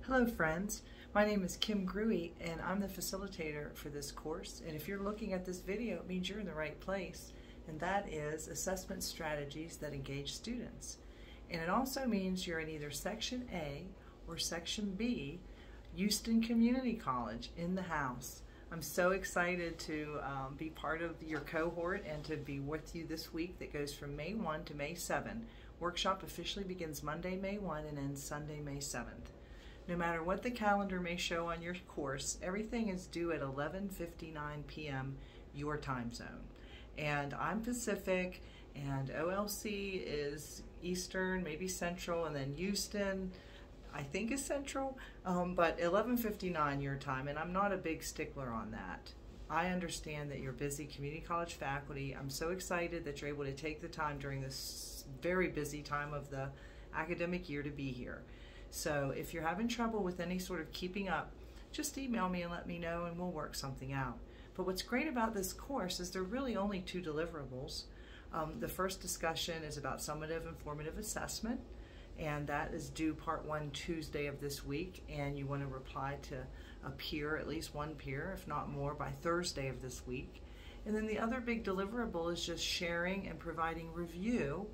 Hello friends, my name is Kim Gruey and I'm the facilitator for this course, and if you're looking at this video it means you're in the right place, and that is assessment strategies that engage students. And it also means you're in either Section A or Section B, Houston Community College in the house. I'm so excited to be part of your cohort and to be with you this week that goes from May 1 to May 7. Workshop officially begins Monday, May 1 and ends Sunday, May 7th. No matter what the calendar may show on your course, everything is due at 11:59 p.m. your time zone. And I'm Pacific, and OLC is Eastern, maybe Central, and then Houston, I think is Central, but 11:59 your time, and I'm not a big stickler on that. I understand that you're busy community college faculty. I'm so excited that you're able to take the time during this very busy time of the academic year to be here. So if you're having trouble with any sort of keeping up, just email me and let me know and we'll work something out. But what's great about this course is there are really only two deliverables. The first discussion is about summative and formative assessment, and that is due part 1 Tuesday of this week, and you want to reply to a peer, at least one peer, if not more, by Thursday of this week. And then the other big deliverable is just sharing and providing review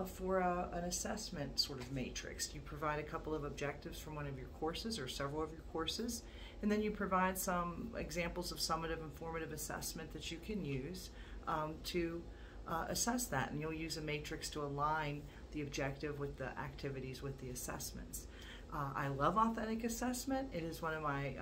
for an assessment sort of matrix. You provide a couple of objectives from one of your courses or several of your courses, and then you provide some examples of summative and formative assessment that you can use to assess that, and you'll use a matrix to align the objective with the activities with the assessments. I love authentic assessment. It is one of my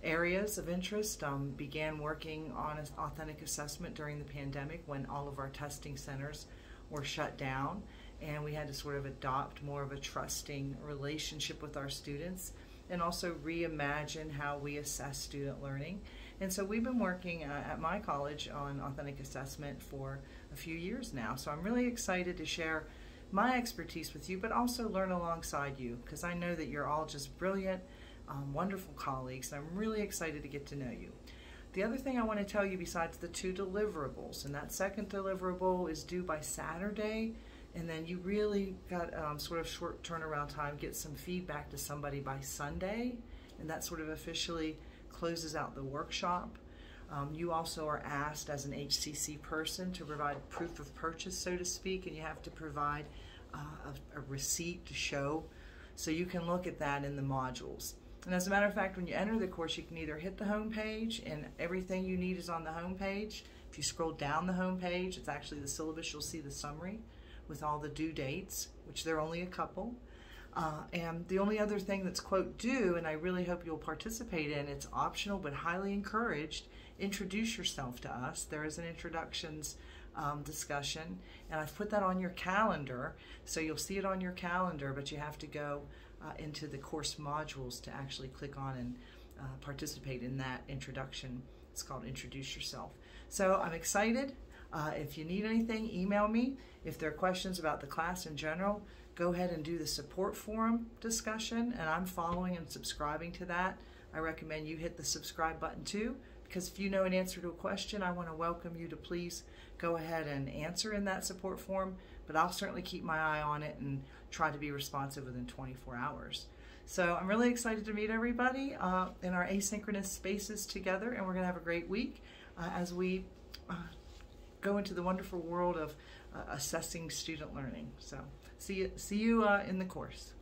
areas of interest. Began working on authentic assessment during the pandemic when all of our testing centers were shut down, and we had to sort of adopt more of a trusting relationship with our students and also reimagine how we assess student learning. And so we've been working at my college on authentic assessment for a few years now. So I'm really excited to share my expertise with you, but also learn alongside you, because I know that you're all just brilliant, wonderful colleagues, and I'm really excited to get to know you. The other thing I want to tell you besides the two deliverables, and that second deliverable is due by Saturday, and then you really got sort of short turnaround time, get some feedback to somebody by Sunday, and that sort of officially closes out the workshop. You also are asked as an HCC person to provide proof of purchase, so to speak, and you have to provide a receipt to show, so you can look at that in the modules. And as a matter of fact, when you enter the course, you can either hit the home page and everything you need is on the home page. If you scroll down the home page, it's actually the syllabus. You'll see the summary with all the due dates, which there are only a couple. And the only other thing that's quote due, and I really hope you'll participate in, it's optional but highly encouraged, introduce yourself to us. There is an introductions discussion, and I've put that on your calendar, so you'll see it on your calendar, but you have to go into the course modules to actually click on and participate in that introduction. It's called Introduce Yourself. So I'm excited. If you need anything, email me. If there are questions about the class in general, go ahead and do the support forum discussion, and I'm following and subscribing to that. I recommend you hit the subscribe button too, because if you know an answer to a question, I want to welcome you to please go ahead and answer in that support forum, but I'll certainly keep my eye on it and try to be responsive within 24 hours. So I'm really excited to meet everybody in our asynchronous spaces together, and we're going to have a great week as we go into the wonderful world of assessing student learning. So see you in the course.